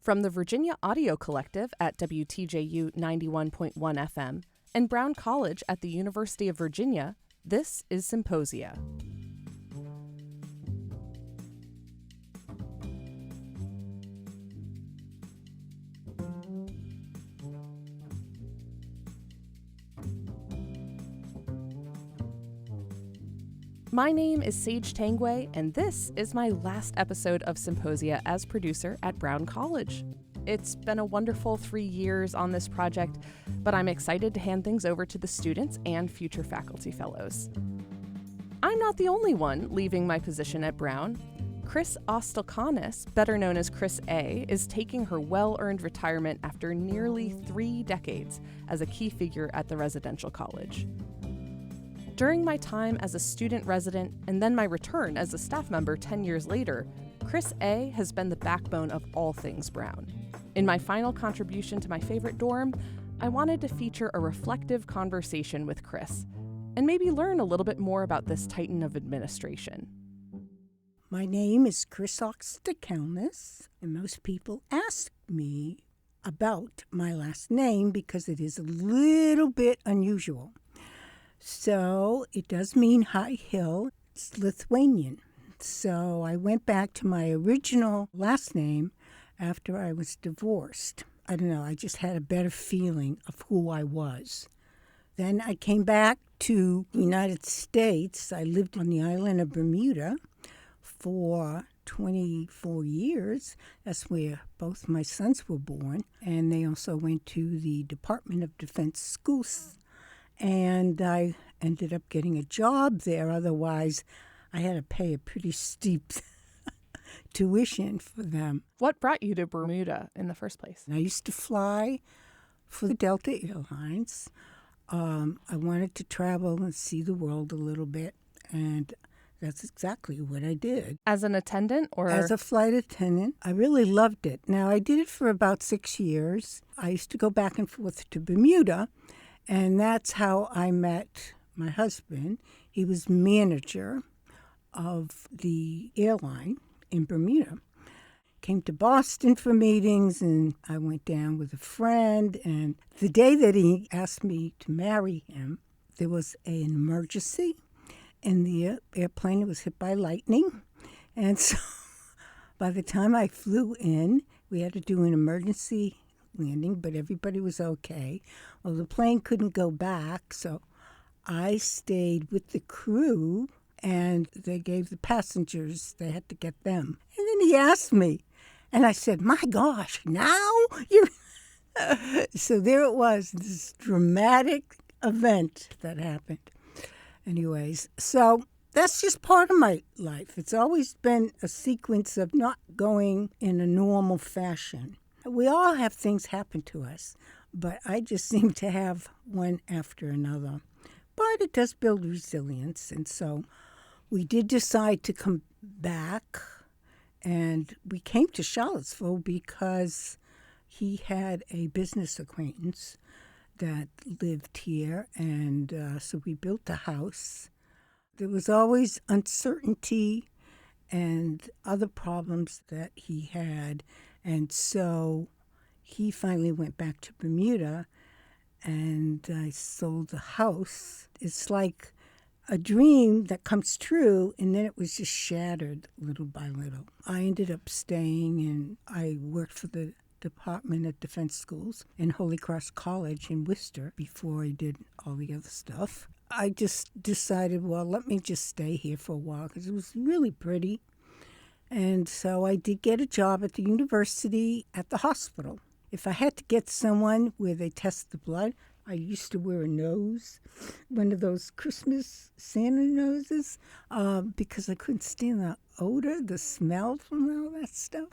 From the Virginia Audio Collective at WTJU 91.1 FM and Brown College at the University of Virginia, this is Symposia. My name is Sage Tanguay, and this is my last episode of Symposia as producer at Brown College. It's been a wonderful 3 years on this project, but I'm excited to hand things over to the students and future faculty fellows. I'm not the only one leaving my position at Brown. Chris Aukstikalnis, better known as Chris A., is taking her well-earned retirement after nearly 3 decades as a key figure at the residential college. During my time as a student resident and then my return as a staff member 10 years later, Chris A. has been the backbone of all things Brown. In my final contribution to my favorite dorm, I wanted to feature a reflective conversation with Chris and maybe learn a little bit more about this titan of administration. My name is Chris Aukstikalnis, and most people ask me about my last name because it is a little bit unusual. So it does mean high hill. It's Lithuanian. So I went back to my original last name after I was divorced. I don't know, I just had a better feeling of who I was. Then I came back to the United States. I lived on the island of Bermuda for 24 years. That's where both my sons were born. And they also went to the Department of Defense schools. And I ended up getting a job there. Otherwise, I had to pay a pretty steep tuition for them. What brought you to Bermuda in the first place? I used to fly for the Delta Airlines. I wanted to travel and see the world a little bit, and that's exactly what I did. As an attendant or? As a flight attendant. I really loved it. Now, I did it for about 6 years. I used to go back and forth to Bermuda, and that's how I met my husband. He was manager of the airline in Bermuda. Came to Boston for meetings, and I went down with a friend. And the day that he asked me to marry him, there was an emergency, and the airplane was hit by lightning. And so by the time I flew in, we had to do an emergency landing, but everybody was okay. Well, the plane couldn't go back, so I stayed with the crew, and they gave the passengers, they had to get them. And then he asked me, and I said, my gosh, now? So there it was, this dramatic event that happened. Anyways, so that's just part of my life. It's always been a sequence of not going in a normal fashion. We all have things happen to us, but I just seem to have one after another. But it does build resilience, and so we did decide to come back, and we came to Charlottesville because he had a business acquaintance that lived here, and so we built a house. There was always uncertainty and other problems that he had. And so he finally went back to Bermuda, and I sold the house. It's like a dream that comes true, and then it was just shattered little by little. I ended up staying, and I worked for the Department of Defense schools in Holy Cross College in Worcester before I did all the other stuff. I just decided, well, let me just stay here for a while because it was really pretty. And so I did get a job at the university at the hospital. If I had to get someone where they test the blood, I used to wear a nose, one of those Christmas Santa noses, because I couldn't stand the odor, the smell from all that stuff.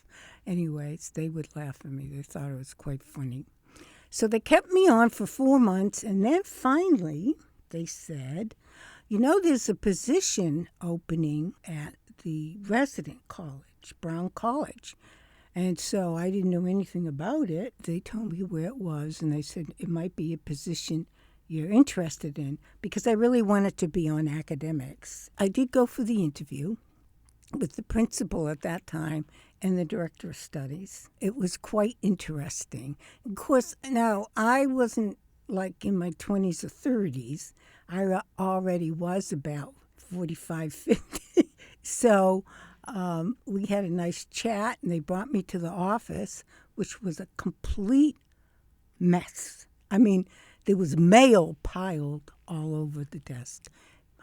Anyways, they would laugh at me. They thought it was quite funny. So they kept me on for 4 months, and then finally they said, you know, there's a position opening at the resident college, Brown College. And so I didn't know anything about it. They told me where it was, and they said it might be a position you're interested in, because I really wanted to be on academics. I did go for the interview, with the principal at that time and the director of studies. It was quite interesting. Of course, now I wasn't like in my 20s or 30s. I already was about 45, 50. So we had a nice chat, and they brought me to the office, which was a complete mess. I mean, there was mail piled all over the desk.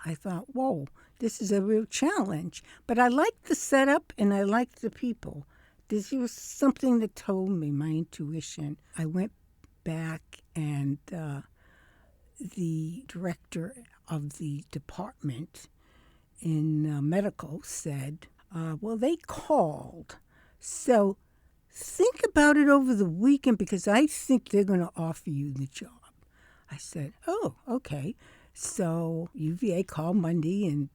I thought, whoa, this is a real challenge. But I liked the setup and I liked the people. This was something that told me, my intuition. I went back and the director of the department in medical said, well, they called. So think about it over the weekend because I think they're going to offer you the job. I said, oh, okay. So UVA called Monday and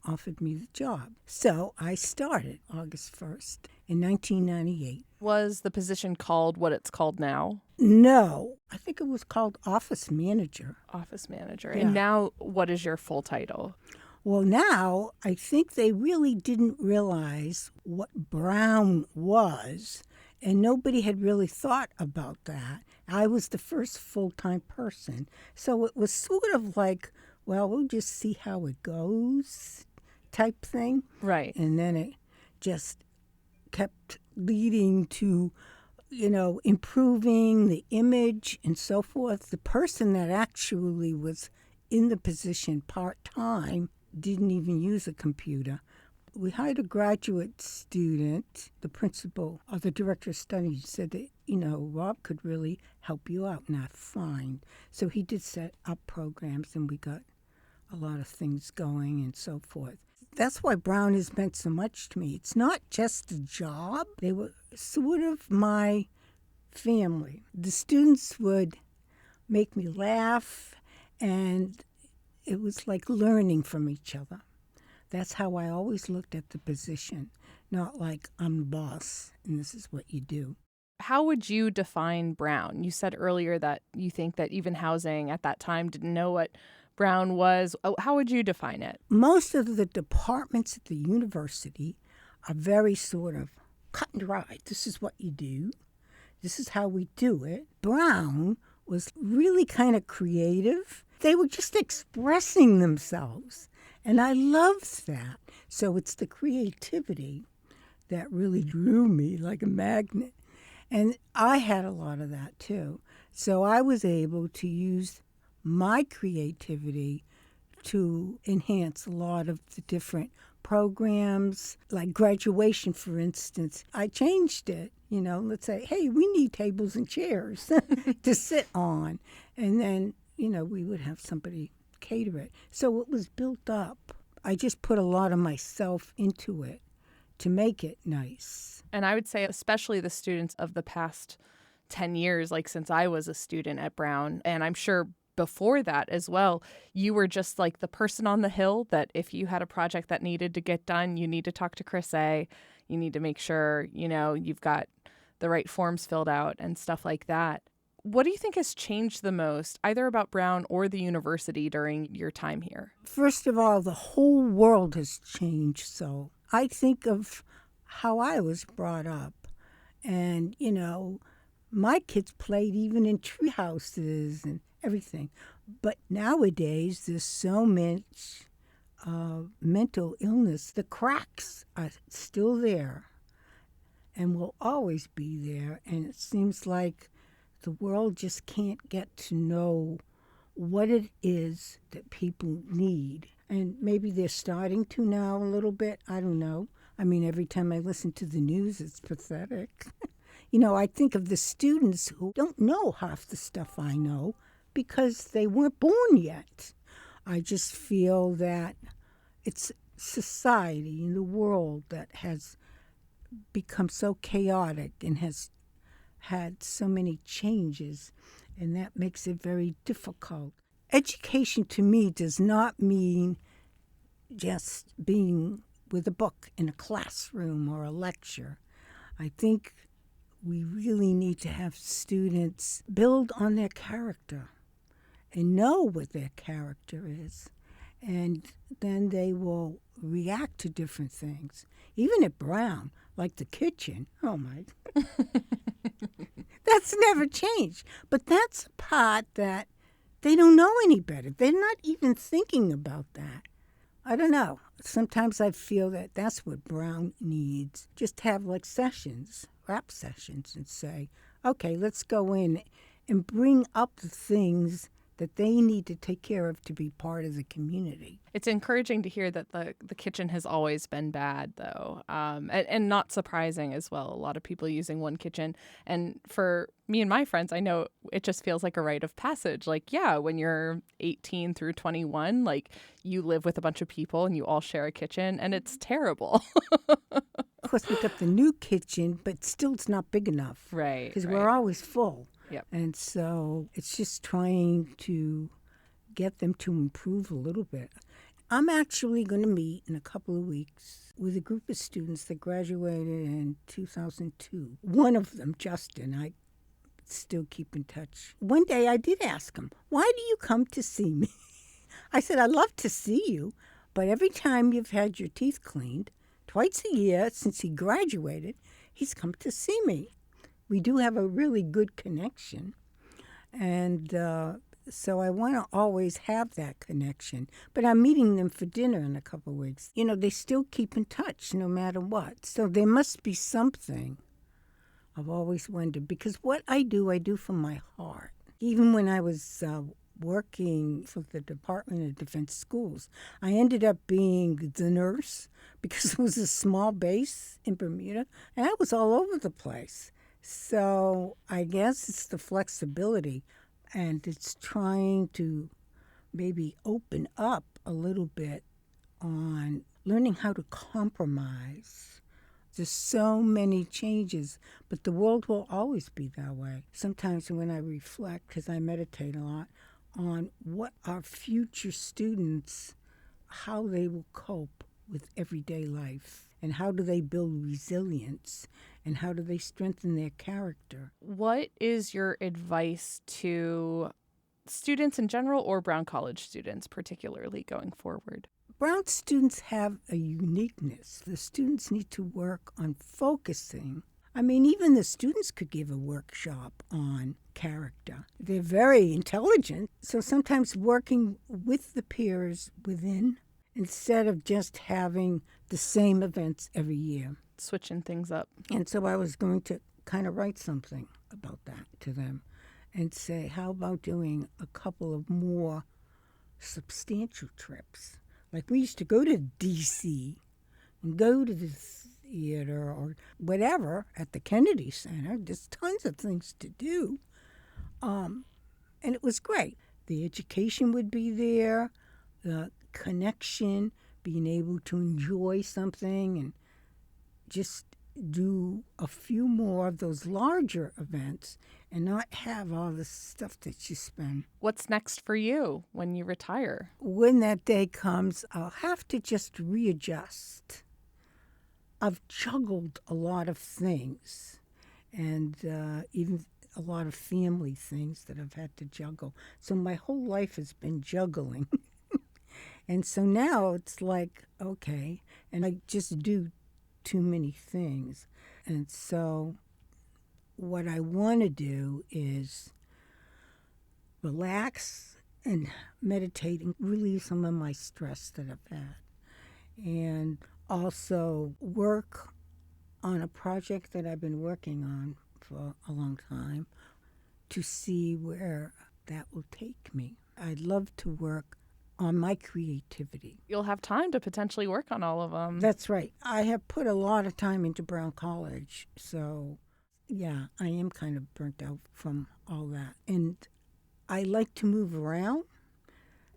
offered me the job. So I started August 1st in 1998. Was the position called what it's called now? No, I think it was called office manager. Office manager. Yeah. And now what is your full title? Well, now I think they really didn't realize what Brown was, and nobody had really thought about that. I was the first full-time person. So it was sort of like, well, we'll just see how it goes type thing. Right. And then it just kept leading to, improving the image and so forth. The person that actually was in the position part-time didn't even use a computer. We hired a graduate student. The principal or the director of studies said that, Rob could really help you out and I find. So he did set up programs and we got a lot of things going and so forth. That's why Brown has meant so much to me. It's not just a job. They were sort of my family. The students would make me laugh, and it was like learning from each other. That's how I always looked at the position, not like I'm the boss and this is what you do. How would you define Brown? You said earlier that you think that even housing at that time didn't know what Brown was. How would you define it? Most of the departments at the university are very sort of cut and dry. This is what you do. This is how we do it. Brown was really kind of creative. They were just expressing themselves. And I loved that. So it's the creativity that really drew me like a magnet. And I had a lot of that too. So I was able to use my creativity to enhance a lot of the different programs, like graduation, for instance. I changed it, let's say, hey, we need tables and chairs to sit on. And then, we would have somebody cater it. So it was built up. I just put a lot of myself into it to make it nice. And I would say especially the students of the past 10 years, like since I was a student at Brown, and I'm sure before that as well, you were just like the person on the hill that if you had a project that needed to get done, you need to talk to Chris A. You need to make sure, you've got the right forms filled out and stuff like that. What do you think has changed the most, either about Brown or the university during your time here? First of all, the whole world has changed. So I think of how I was brought up. And, my kids played even in tree houses and everything. But nowadays, there's so much mental illness. The cracks are still there and will always be there. And it seems like the world just can't get to know what it is that people need. And maybe they're starting to now a little bit. I don't know. I mean, every time I listen to the news, it's pathetic. I think of the students who don't know half the stuff I know because they weren't born yet. I just feel that it's society in the world that has become so chaotic and has had so many changes, and that makes it very difficult. Education to me does not mean just being with a book in a classroom or a lecture. I think we really need to have students build on their character and know what their character is and then they will react to different things. Even at Brown, like the kitchen. Oh, my. That's never changed. But that's a part that they don't know any better. They're not even thinking about that. I don't know. Sometimes I feel that that's what Brown needs. Just have like sessions, rap sessions, and say, okay, let's go in and bring up the things that they need to take care of to be part of the community. It's encouraging to hear that the kitchen has always been bad, though, and not surprising as well. A lot of people using one kitchen. And for me and my friends, I know it just feels like a rite of passage. Like, yeah, when you're 18 through 21, like you live with a bunch of people and you all share a kitchen, and it's terrible. Of course, we got the new kitchen, but still it's not big enough. Right. Because we're always full. Yep. And so it's just trying to get them to improve a little bit. I'm actually going to meet in a couple of weeks with a group of students that graduated in 2002. One of them, Justin, I still keep in touch. One day I did ask him, why do you come to see me? I said, I'd love to see you, but every time you've had your teeth cleaned, twice a year since he graduated, he's come to see me. We do have a really good connection, and so I want to always have that connection. But I'm meeting them for dinner in a couple of weeks. You know, they still keep in touch no matter what. So there must be something. I've always wondered, because what I do from my heart. Even when I was working for the Department of Defense Schools, I ended up being the nurse because it was a small base in Bermuda, and I was all over the place. So I guess it's the flexibility, and it's trying to maybe open up a little bit on learning how to compromise. There's so many changes, but the world will always be that way. Sometimes when I reflect, because I meditate a lot, on what our future students, how they will cope with everyday life, and how do they build resilience, and how do they strengthen their character. What is your advice to students in general, or Brown College students particularly, going forward? Brown students have a uniqueness. The students need to work on focusing. I mean, even the students could give a workshop on character. They're very intelligent, so sometimes working with the peers within instead of just having the same events every year. Switching things up. And so I was going to kind of write something about that to them and say, how about doing a couple of more substantial trips? Like we used to go to D.C. and go to the theater or whatever at the Kennedy Center. There's tons of things to do. And it was great. The education would be there, the connection, being able to enjoy something and just do a few more of those larger events and not have all the stuff that you spend. What's next for you when you retire? When that day comes, I'll have to just readjust. I've juggled a lot of things and even a lot of family things that I've had to juggle. So my whole life has been juggling. And so now it's like, okay, and I just do too many things. And so what I want to do is relax and meditate and relieve some of my stress that I've had. And also work on a project that I've been working on for a long time to see where that will take me. I'd love to work on my creativity. You'll have time to potentially work on all of them. That's right. I have put a lot of time into Brown College, so yeah, I am kind of burnt out from all that. And I like to move around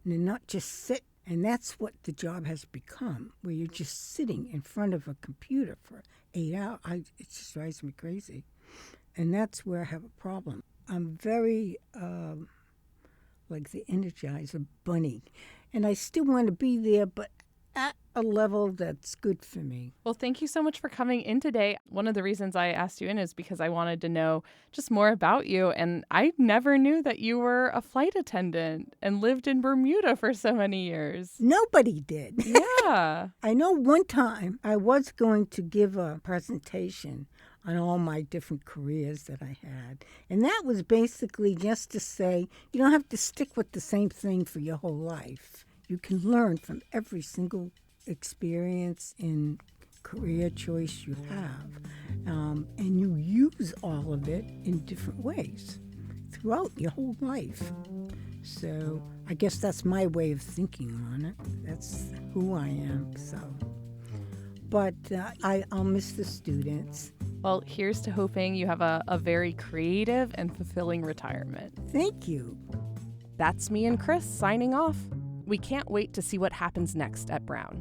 and not just sit. And that's what the job has become, where you're just sitting in front of a computer for 8 hours. It just drives me crazy. And that's where I have a problem. I'm very like the Energizer Bunny. And I still want to be there, but at a level that's good for me. Well, thank you so much for coming in today. One of the reasons I asked you in is because I wanted to know just more about you. And I never knew that you were a flight attendant and lived in Bermuda for so many years. Nobody did. Yeah. I know one time I was going to give a presentation on all my different careers that I had. And that was basically just to say, you don't have to stick with the same thing for your whole life. You can learn from every single experience and career choice you have. And you use all of it in different ways throughout your whole life. So I guess that's my way of thinking on it. That's who I am. So, but I'll miss the students. Well, here's to hoping you have a very creative and fulfilling retirement. Thank you. That's me and Chris signing off. We can't wait to see what happens next at Brown.